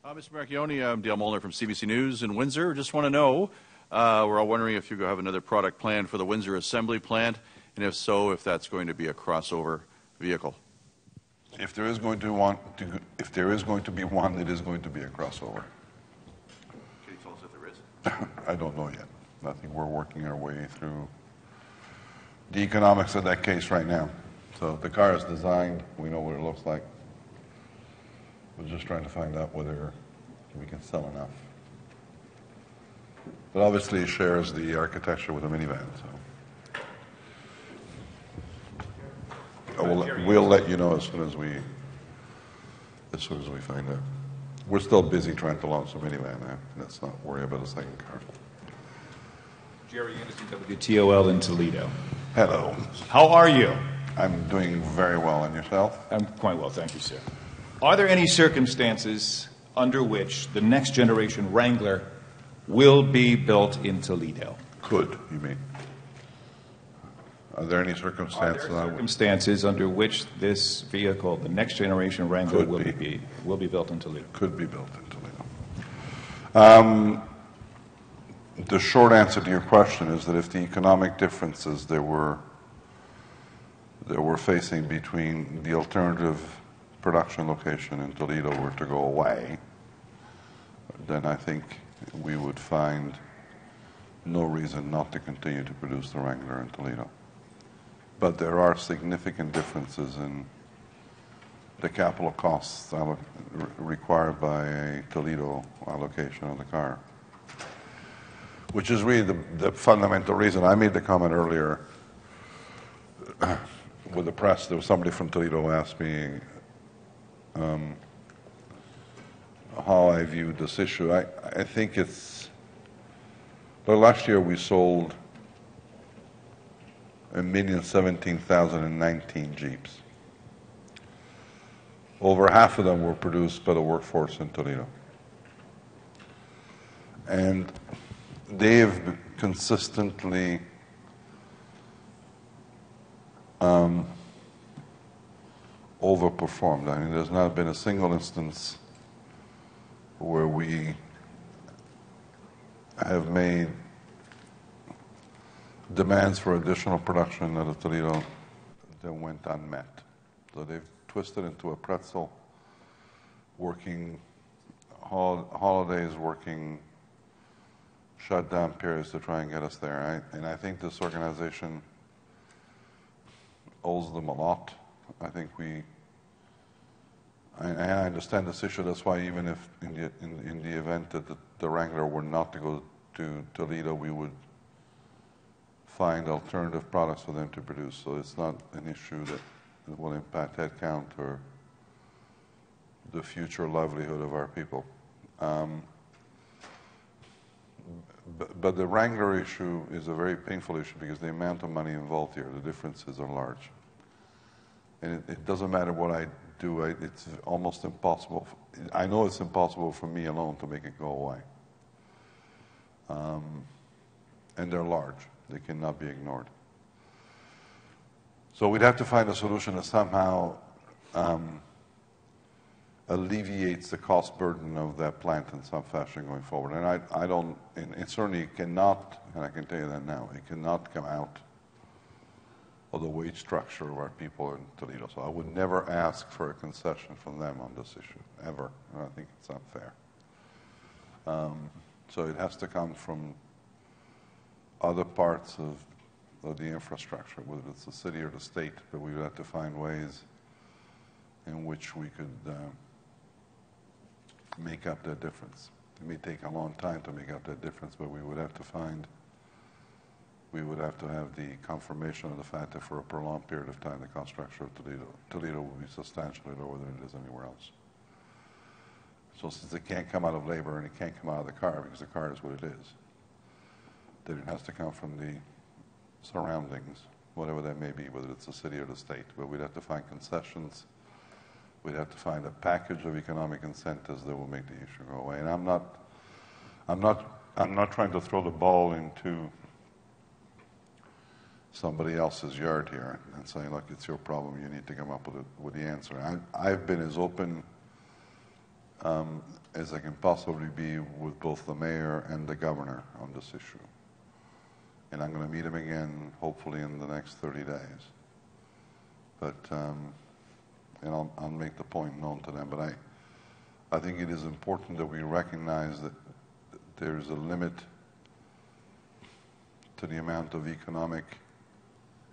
Mr. Marchionne, I'm Dale Molnar from CBC News in Windsor. Just want to know, we're all wondering if you have another product planned for the Windsor assembly plant, and if so, if that's going to be a crossover vehicle. If there is going to be one, it is going to be a crossover. Can you tell us if there is? I don't know yet. I think we're working our way through the economics of that case right now. So the car is designed. We know what it looks like. We're just trying to find out whether we can sell enough. But obviously it shares the architecture with a minivan. So we'll let you know as soon as we find out. We're still busy trying to launch the minivan now. Let's not worry about a second car. Jerry Anderson, WTOL in Toledo. Hello. How are you? I'm doing very well. And yourself? I'm quite well, thank you, sir. Are there any circumstances under which the next generation Wrangler will be built in Toledo? Could, you mean? Are there any circumstances? Under which this vehicle, the next generation Wrangler, will be built in Toledo? Could be built in Toledo. The short answer to your question is that if the economic differences that we're facing between the alternative production location in Toledo were to go away, then I think we would find no reason not to continue to produce the Wrangler in Toledo. But there are significant differences in the capital costs required by a Toledo allocation of the car, which is really the fundamental reason. I made the comment earlier with the press. There was somebody from Toledo who asked me how I viewed this issue. I think it's, well, last year we sold 1,017,019 Jeeps. Over half of them were produced by the workforce in Toledo. And they've consistently overperformed. I mean, there's not been a single instance where we have made demands for additional production out of Toledo that went unmet. So they've twisted into a pretzel, working holidays, working shutdown periods to try and get us there. And I think this organization owes them a lot. I think I understand this issue. That's why even if in the event that the Wrangler were not to go to Toledo, we would find alternative products for them to produce. So it's not an issue that will impact headcount or the future livelihood of our people. But the Wrangler issue is a very painful issue because the amount of money involved here, the differences are large. And it doesn't matter what I do, it's almost impossible. I know it's impossible for me alone to make it go away. And they're large. They cannot be ignored. So we'd have to find a solution that somehow alleviates the cost burden of that plant in some fashion going forward. And I don't, it certainly cannot, and I can tell you that now, it cannot come out of the wage structure of our people in Toledo. So I would never ask for a concession from them on this issue, ever. And I think it's unfair. So it has to come from other parts of the infrastructure, whether it's the city or the state, but we would have to find ways in which we could make up that difference. It may take a long time to make up that difference, but we would have to have the confirmation of the fact that for a prolonged period of time, the cost structure of Toledo will be substantially lower than it is anywhere else. So since it can't come out of labor and it can't come out of the car because the car is what it is, then it has to come from the surroundings, whatever that may be, whether it's the city or the state. But we'd have to find concessions. We'd have to find a package of economic incentives that will make the issue go away. And I'm not trying to throw the ball into somebody else's yard here and saying, look, it's your problem, you need to come up with the answer. I've been as open as I can possibly be with both the mayor and the governor on this issue. And I'm going to meet him again, hopefully in the next 30 days. But, and I'll make the point known to them. But I think it is important that we recognize that there's a limit to the amount of economic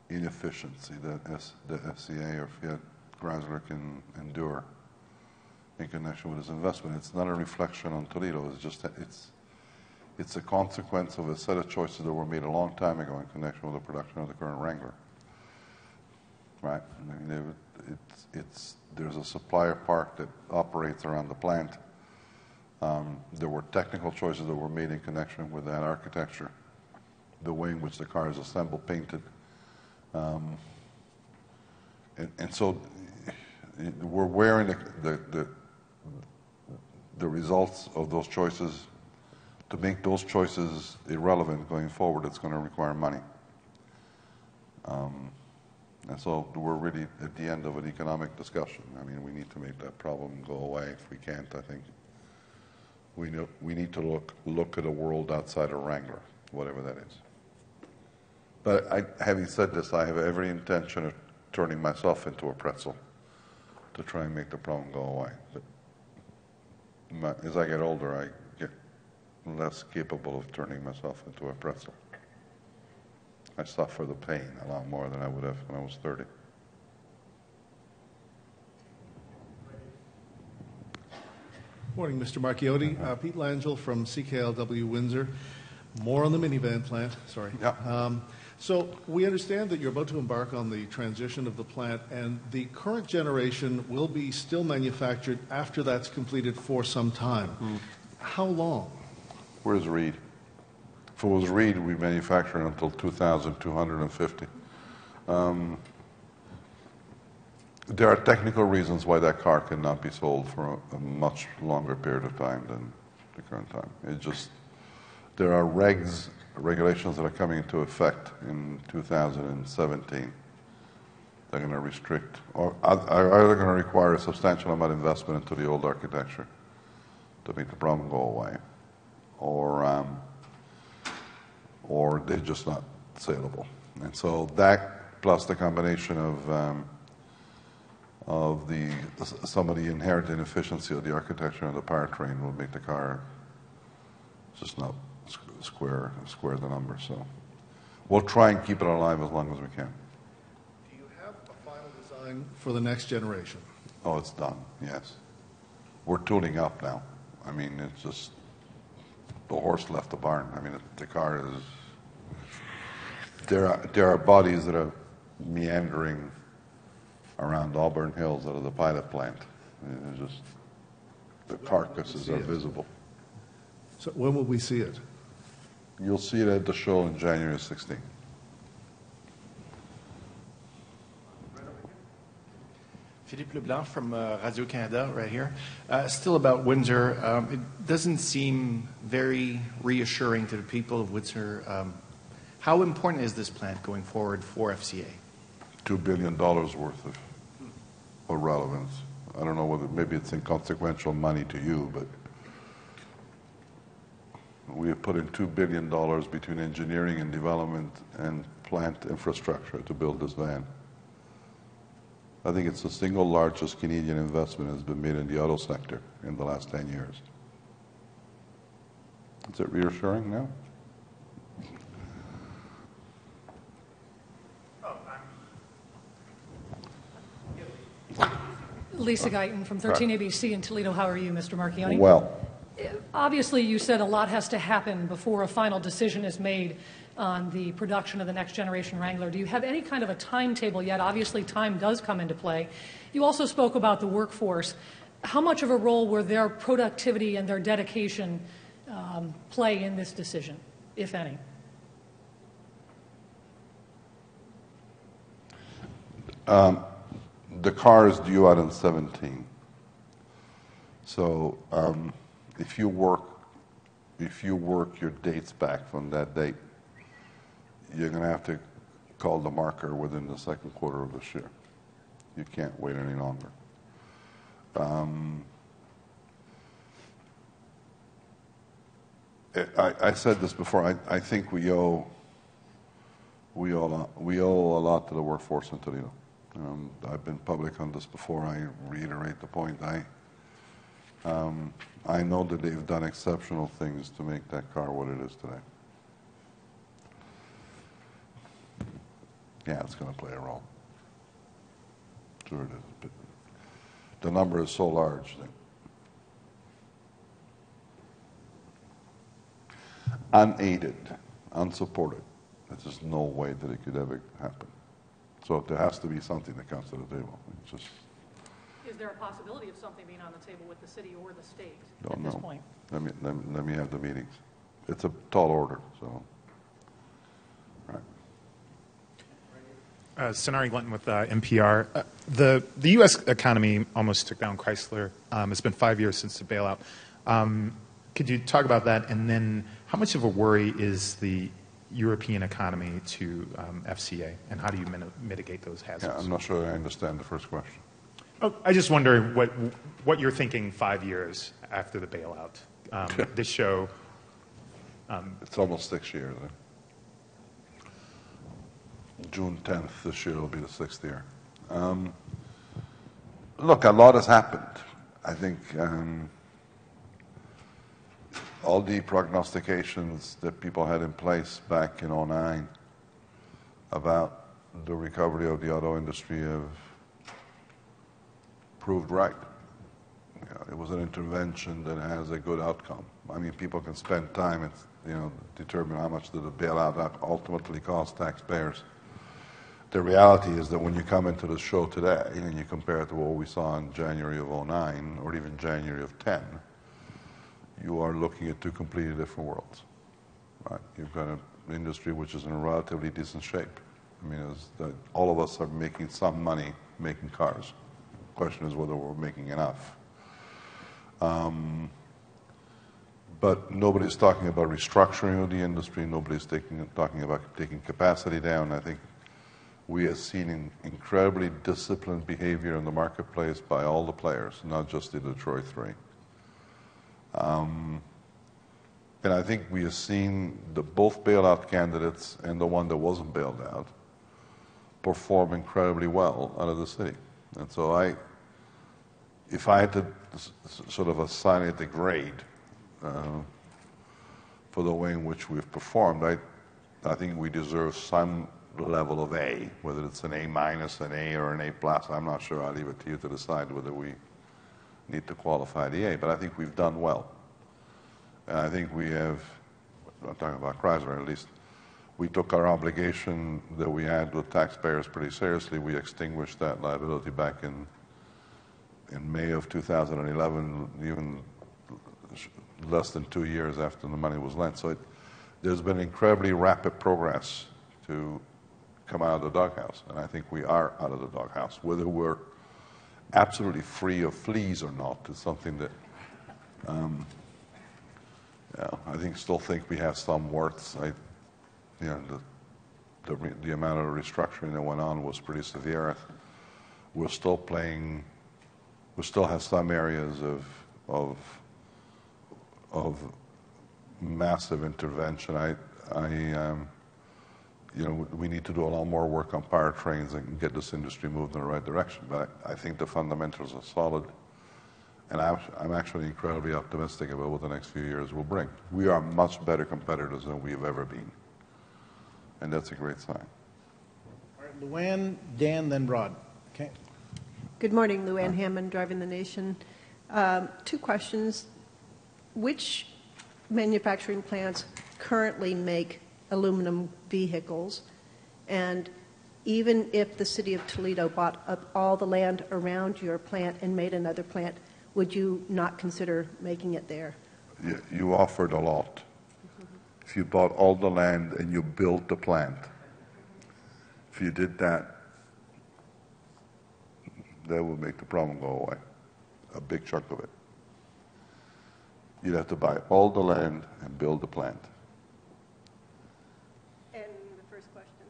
inefficiency that the FCA or Fiat Chrysler can endure in connection with this investment. It's not a reflection on Toledo. It's just that it's a consequence of a set of choices that were made a long time ago in connection with the production of the current Wrangler. Right? I mean, there's a supplier park that operates around the plant. There were technical choices that were made in connection with that architecture, the way in which the car is assembled, painted. And so we're wearing the results of those choices. To make those choices irrelevant going forward, it's going to require money. And so we're really at the end of an economic discussion. I mean, we need to make that problem go away. If we can't, I think we need to look at a world outside of Wrangler, whatever that is. But having said this, I have every intention of turning myself into a pretzel to try and make the problem go away. But as I get older, I get less capable of turning myself into a pretzel. I suffer the pain a lot more than I would have when I was 30. Morning, Mr. Marchionne. Pete Langell from CKLW Windsor. More on the minivan plant, sorry. Yeah. So we understand that you're about to embark on the transition of the plant, and the current generation will be still manufactured after that's completed for some time. How long? Where's Reed? If it was Reed, we manufacture until 2,250. There are technical reasons why that car cannot be sold for a much longer period of time than the current time. It just, there are regulations that are coming into effect in 2017. They're going to restrict, or are either going to require a substantial amount of investment into the old architecture to make the problem go away, or they're just not saleable. And so that, plus the combination of some of the inherent inefficiency of the architecture and the powertrain will make the car just not square the number. So we'll try and keep it alive as long as we can. Do you have a final design for the next generation? Oh, it's done, yes. We're tooling up now. I mean, it's just the horse left the barn. I mean, the car is... There are bodies that are meandering around Auburn Hills out of the pilot plant. It's just the carcasses are visible. So when will we see it? You'll see it at the show on January 16th. Philippe Leblanc from Radio-Canada, right here. Still about Windsor, it doesn't seem very reassuring to the people of Windsor. How important is this plant going forward for FCA? $2 billion worth of relevance. I don't know whether, maybe it's inconsequential money to you, but we have put in $2 billion between engineering and development and plant infrastructure to build this van. I think it's the single largest Canadian investment that's been made in the auto sector in the last 10 years. Is it reassuring now? Lisa Guyton from 13 ABC in Toledo. How are you, Mr. Marchionne? Well. Obviously, you said a lot has to happen before a final decision is made on the production of the next generation Wrangler. Do you have any kind of a timetable yet? Obviously, time does come into play. You also spoke about the workforce. How much of a role will their productivity and their dedication play in this decision, if any? The car is due out in 17. So if you work your dates back from that date, you're going to have to call the marker within the second quarter of this year. You can't wait any longer. I said this before. I think we owe a lot to the workforce in Toledo. I've been public on this before. I reiterate the point. I know that they've done exceptional things to make that car what it is today. Yeah, it's going to play a role. Sure it is. But the number is so large that unaided, unsupported, there's just no way that it could ever happen. So there has to be something that comes to the table. It's just, Is there a possibility of something being on the table with the city or the state don't at this know. point? Let me have the meetings. It's a tall order, so. Right. Sonari Glenton with NPR. The U.S. economy almost took down Chrysler. It's been 5 years since the bailout. Could you talk about that? And then how much of a worry is the European economy to FCA, and how do you mitigate those hazards? Yeah, I'm not sure I understand the first question. Oh, I just wonder what you're thinking 5 years after the bailout. This show... It's almost 6 years. June 10th this year will be the 6th year. Look, a lot has happened. I think all the prognostications that people had in place back in 2009 about the recovery of the auto industry have proved right. It was an intervention that has a good outcome. I mean, people can spend time and determine how much did the bailout ultimately cost taxpayers. The reality is that when you come into the show today and you compare it to what we saw in January of 2009 or even January of 10, you are looking at two completely different worlds. Right? You've got an industry which is in relatively decent shape. I mean, all of us are making some money making cars. The question is whether we're making enough. But nobody's talking about restructuring of the industry. Nobody's talking about taking capacity down. I think we have seen incredibly disciplined behavior in the marketplace by all the players, not just the Detroit Three. And I think we have seen both bailout candidates and the one that wasn't bailed out perform incredibly well out of the city. And so if I had to sort of assign it a grade for the way in which we've performed, I think we deserve some level of A, whether it's an A minus, an A, or an A plus. I'm not sure. I'll leave it to you to decide whether we need to qualify the A. But I think we've done well. And I think we have, I'm talking about Chrysler at least, we took our obligation that we had with taxpayers pretty seriously. We extinguished that liability back in May of 2011, even less than 2 years after the money was lent. So there's been incredibly rapid progress to come out of the doghouse. And I think we are out of the doghouse. Whether we're absolutely free of fleas or not is something that I still think we have some warts. The amount of restructuring that went on was pretty severe. We still have some areas of massive intervention. We need to do a lot more work on powertrains and get this industry moved in the right direction. But I think the fundamentals are solid. And I'm actually incredibly optimistic about what the next few years will bring. We are much better competitors than we've ever been. And that's a great sign. All right, Luann, Dan, then Rod. Okay. Good morning, Luann Hammond, Driving the Nation. 2 questions. Which manufacturing plants currently make aluminum vehicles? And even if the city of Toledo bought up all the land around your plant and made another plant, would you not consider making it there? You offered a lot. If you bought all the land and you built the plant, if you did that, that would make the problem go away, a big chunk of it. You'd have to buy all the land and build the plant. And the first question,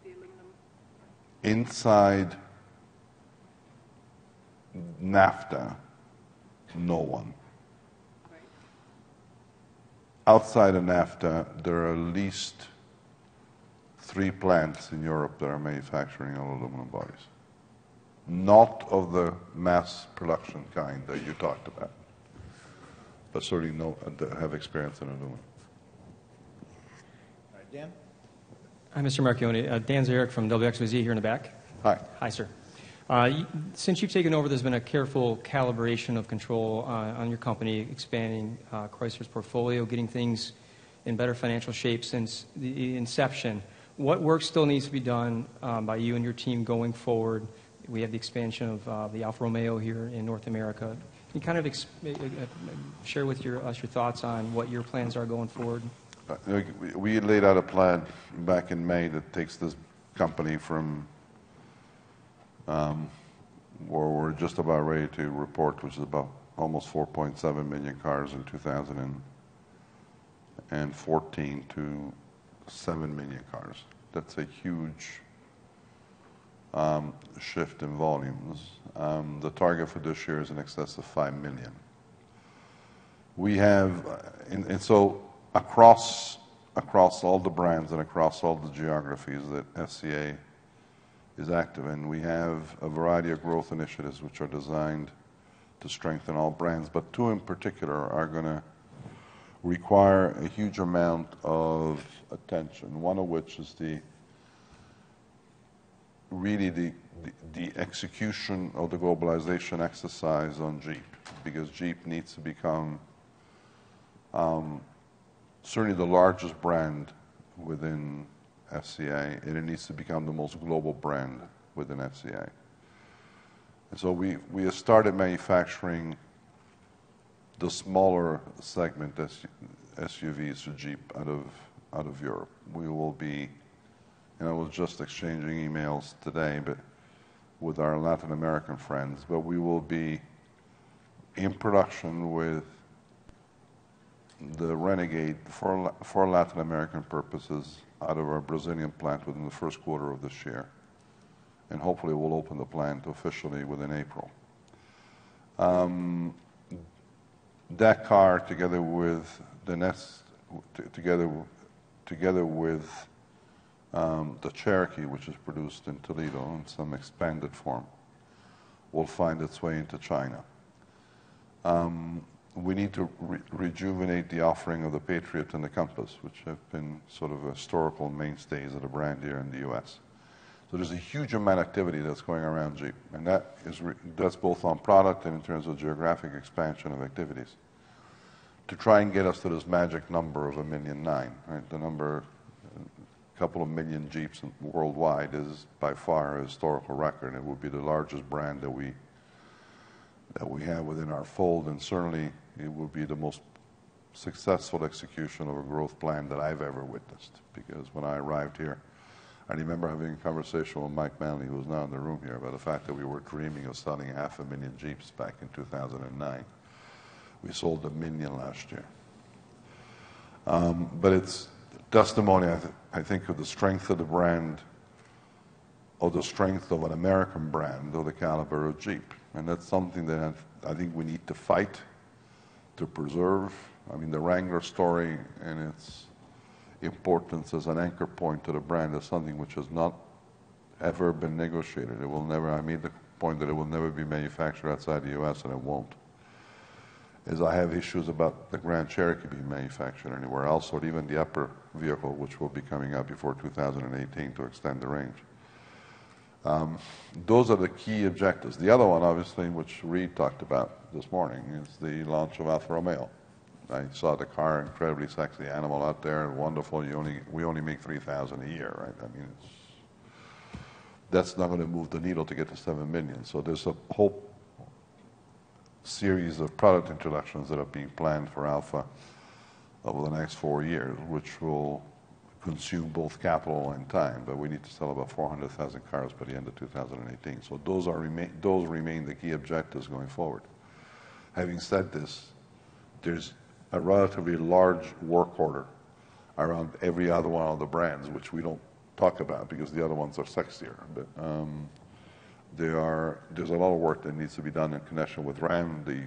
the aluminum? Inside NAFTA, no one. outside of NAFTA, there are at least 3 plants in Europe that are manufacturing aluminum bodies. Not of the mass production kind that you talked about, but certainly that have experience in aluminum. All right, Dan? Hi, Mr. Marchionne. Dan Zarek from WXYZ here in the back. Hi. Hi, sir. Since you've taken over, there's been a careful calibration of control on your company, expanding Chrysler's portfolio, getting things in better financial shape since the inception. What work still needs to be done by you and your team going forward? We have the expansion of the Alfa Romeo here in North America. Can you kind of share with us your thoughts on what your plans are going forward? We laid out a plan back in May that takes this company from where we're just about ready to report, which is about almost 4.7 million cars in 2014 to 7 million cars. That's a huge shift in volumes. The target for this year is in excess of 5 million. We have, and so across all the brands and across all the geographies that FCA is active in, we have a variety of growth initiatives which are designed to strengthen all brands, but 2 in particular are going to require a huge amount of attention, one of which is really the execution of the globalization exercise on Jeep, because Jeep needs to become certainly the largest brand within FCA, and it needs to become the most global brand within FCA. And so we have started manufacturing the smaller segment SUVs for Jeep out of Europe. We will be, and I was just exchanging emails today, but with our Latin American friends, but we will be in production with the Renegade for Latin American purposes out of our Brazilian plant within the first quarter of this year. And hopefully we'll open the plant officially within April. That car, together with the Cherokee, which is produced in Toledo in some expanded form, will find its way into China. We need to rejuvenate the offering of the Patriot and the Compass, which have been sort of historical mainstays of the brand here in the U.S. So there's a huge amount of activity that's going around Jeep, and that's both on product and in terms of geographic expansion of activities, to try and get us to this magic number of 1.9 million. Right? The number, a couple of million Jeeps worldwide, is by far a historical record. It will be the largest brand that we have within our fold, and certainly it will be the most successful execution of a growth plan that I've ever witnessed. Because when I arrived here, I remember having a conversation with Mike Manley, who is now in the room here, about the fact that we were dreaming of selling 500,000 Jeeps back in 2009. We sold 1 million last year. But it's testimony, I think, of the strength of the brand, of the strength of an American brand, of the caliber of Jeep. And that's something that I think we need to fight to preserve. I mean, the Wrangler story and its importance as an anchor point to the brand is something which has not ever been negotiated. It will never, I made the point that it will never be manufactured outside the U.S., and it won't. As I have issues about the Grand Cherokee being manufactured anywhere else, or even the upper vehicle, which will be coming out before 2018 to extend the range. Those are the key objectives. The other one, obviously, which Reed talked about this morning, is the launch of Alfa Romeo. I saw the car, incredibly sexy animal out there, wonderful. We only make 3,000 a year, right? I mean, that's not going to move the needle to get to 7 million. So there's a whole series of product introductions that are being planned for Alfa over the next 4 years, which will consume both capital and time, but we need to sell about 400,000 cars by the end of 2018. So those remain the key objectives going forward. Having said this, there's a relatively large work order around every other one of the brands, which we don't talk about because the other ones are sexier. But there's a lot of work that needs to be done in connection with Ram, the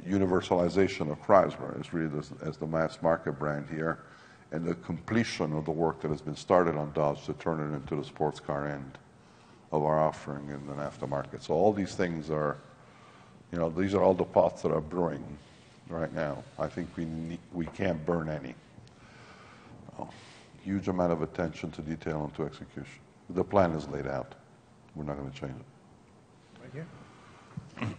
universalization of Chrysler is really as the mass market brand here, and the completion of the work that has been started on Dodge to turn it into the sports car end of our offering in the aftermarket. So all these things are, these are all the pots that are brewing right now. I think we can't burn any. Huge amount of attention to detail and to execution. The plan is laid out. We're not going to change it. Right here.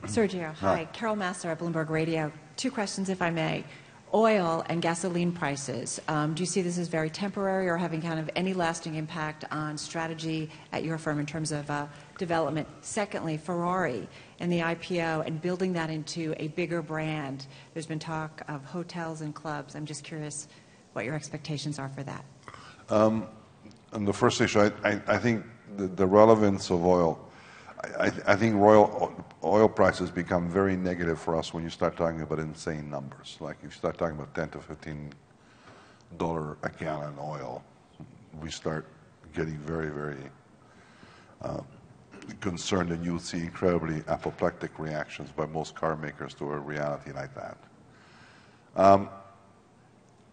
Sergio, hi. Carol Massar at Bloomberg Radio. 2 questions, if I may. Oil and gasoline prices. Do you see this as very temporary or having kind of any lasting impact on strategy at your firm in terms of development? Secondly, Ferrari and the IPO and building that into a bigger brand. There's been talk of hotels and clubs. I'm just curious what your expectations are for that. On the first issue, I think the relevance of oil, I think oil prices become very negative for us when you start talking about insane numbers. Like if you start talking about $10 to $15 a gallon oil, we start getting very, very concerned, and you'll see incredibly apoplectic reactions by most car makers to a reality like that.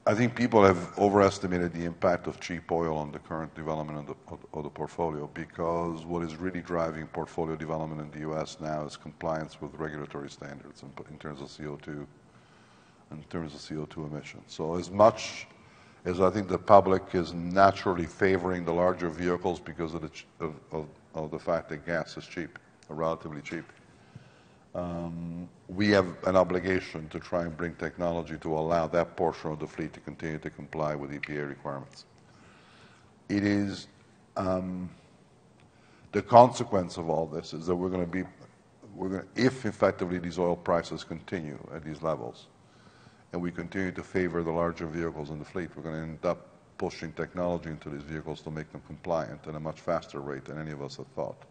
I think people have overestimated the impact of cheap oil on the current development of the portfolio, because what is really driving portfolio development in the U.S. now is compliance with regulatory standards in terms of CO2, emissions. So as much as I think the public is naturally favoring the larger vehicles because of the fact that gas is cheap, or relatively cheap, we have an obligation to try and bring technology to allow that portion of the fleet to continue to comply with EPA requirements. It is the consequence of all this is that if effectively these oil prices continue at these levels, and we continue to favor the larger vehicles in the fleet, we're going to end up pushing technology into these vehicles to make them compliant at a much faster rate than any of us had thought.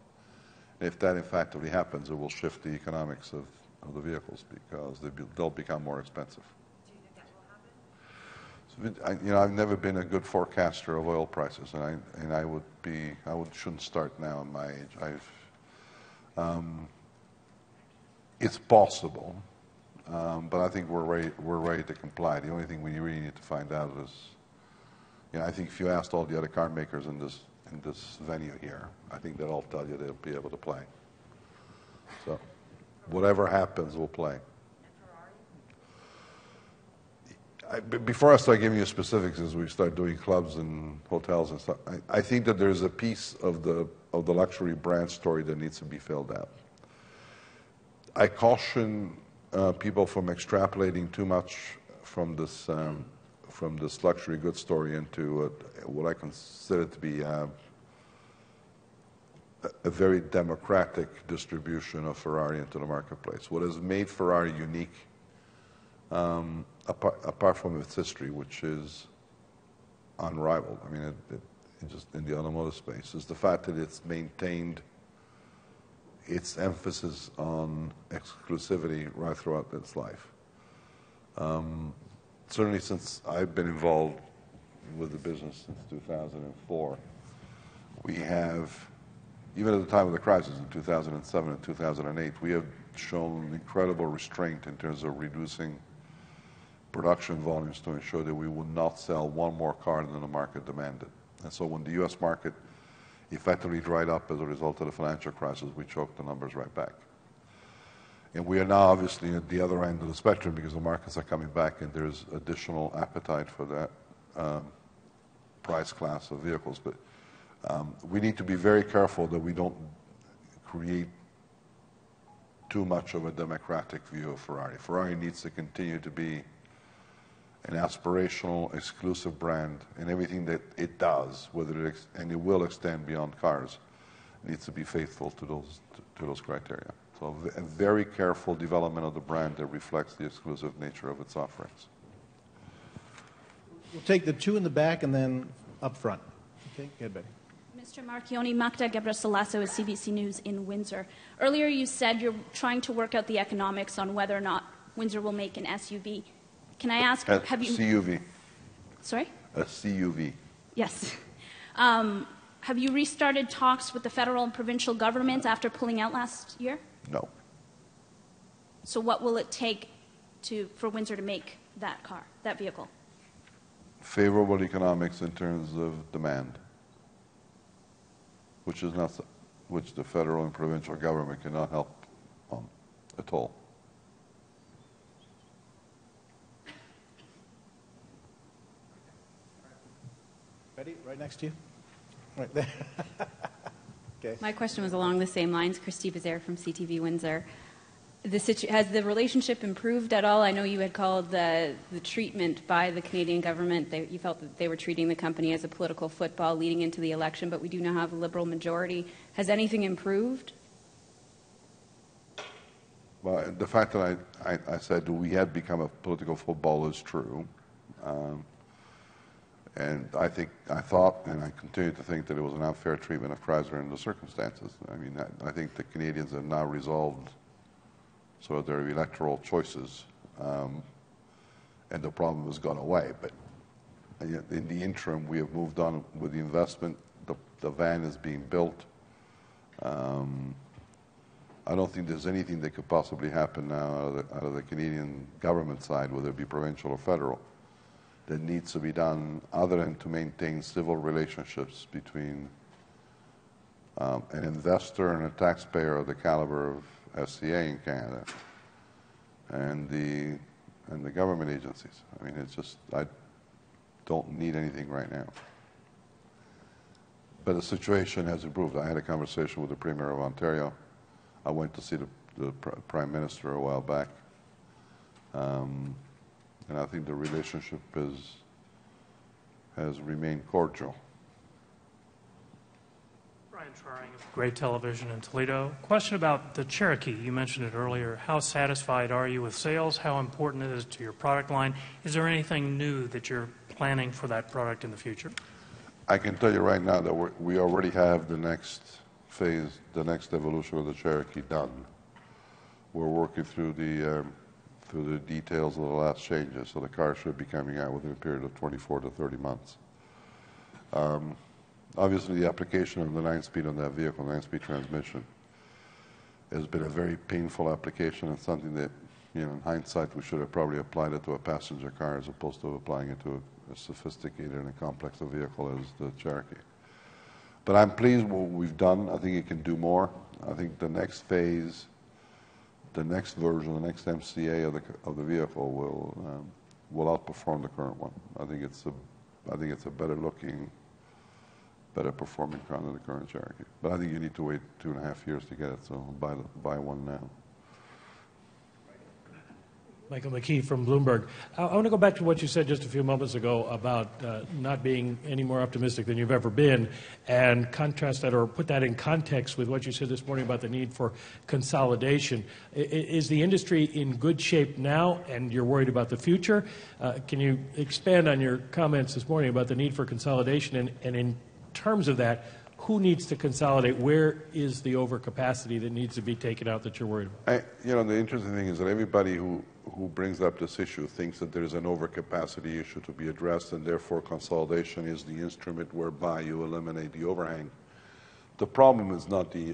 If that effectively happens, it will shift the economics of the vehicles because they'll become more expensive. Do you think that will happen? So, I've never been a good forecaster of oil prices, and I shouldn't start now at my age. It's possible, but I think we're ready to comply. The only thing we really need to find out is, I think if you asked all the other car makers in this venue here, I think they'll all tell you they'll be able to play. So whatever happens, we'll play. And Ferrari? Before I start giving you specifics, as we start doing clubs and hotels and stuff, I think that there's a piece of the luxury brand story that needs to be filled out. I caution people from extrapolating too much from this luxury goods story into what I consider to be a very democratic distribution of Ferrari into the marketplace. What has made Ferrari unique, apart from its history, which is unrivaled, I mean, it just in the automotive space, is the fact that it's maintained its emphasis on exclusivity right throughout its life. Certainly since I've been involved with the business since 2004, we have, even at the time of the crisis in 2007 and 2008, we have shown incredible restraint in terms of reducing production volumes to ensure that we would not sell one more car than the market demanded. And so when the U.S. market effectively dried up as a result of the financial crisis, we choked the numbers right back. And we are now obviously at the other end of the spectrum because the markets are coming back and there's additional appetite for that price class of vehicles. But we need to be very careful that we don't create too much of a democratic view of Ferrari. Ferrari needs to continue to be an aspirational, exclusive brand, and everything that it does, and it will extend beyond cars, needs to be faithful to those criteria. So a very careful development of the brand that reflects the exclusive nature of its offerings. We'll take the 2 in the back and then up front. Okay, go ahead, Betty. Mr. Marchionne, Magda Gebrselassie with CBC News in Windsor. Earlier you said you're trying to work out the economics on whether or not Windsor will make an SUV. Can I ask, have you... CUV. Sorry? A CUV. Yes. Have you restarted talks with the federal and provincial governments after pulling out last year? No. So what will it take for Windsor to make that car, that vehicle? Favorable economics in terms of demand, which the federal and provincial government cannot help on at all. Ready? Right next to you. Right there. Okay. My question was along the same lines. Christy Bazaire from CTV Windsor. Has the relationship improved at all? I know you had called the treatment by the Canadian government, you felt that they were treating the company as a political football leading into the election, but we do now have a Liberal majority. Has anything improved? Well, the fact that I said we had become a political football is true. And I thought, and I continue to think that it was an unfair treatment of Chrysler in the circumstances. I mean, I think the Canadians have now resolved sort of their electoral choices, and the problem has gone away. But in the interim, we have moved on with the investment. The van is being built. I don't think there's anything that could possibly happen now out of the Canadian government side, whether it be provincial or federal, that needs to be done other than to maintain civil relationships between an investor and a taxpayer of the caliber of FCA in Canada and the government agencies. I mean, it's just, I don't need anything right now. But the situation has improved. I had a conversation with the Premier of Ontario. I went to see the Prime Minister a while back. And I think the relationship has remained cordial. Brian Schwaring of Great Television in Toledo. Question about the Cherokee. You mentioned it earlier. How satisfied are you with sales? How important it is to your product line? Is there anything new that you're planning for that product in the future? I can tell you right now that we already have the next phase, the next evolution of the Cherokee done. We're working through the details of the last changes, so the car should be coming out within a period of 24 to 30 months. Obviously, the application of the 9-speed on that vehicle, 9-speed transmission, has been a very painful application and something that, in hindsight, we should have probably applied it to a passenger car as opposed to applying it to a sophisticated and complex a vehicle as the Cherokee. But I'm pleased with what we've done. I think it can do more. I think the next phase, the next version, the next MCA of the vehicle will outperform the current one. I think it's a better looking, better performing car than the current Cherokee. But I think you need to wait 2.5 years to get it, so buy one now. Michael McKee from Bloomberg. I want to go back to what you said just a few moments ago about not being any more optimistic than you've ever been, and contrast that or put that in context with what you said this morning about the need for consolidation. Is the industry in good shape now and you're worried about the future? Can you expand on your comments this morning about the need for consolidation, and in terms of that, who needs to consolidate? Where is the overcapacity that needs to be taken out that you're worried about? The interesting thing is that everybody who brings up this issue thinks that there is an overcapacity issue to be addressed, and therefore consolidation is the instrument whereby you eliminate the overhang. The problem is not the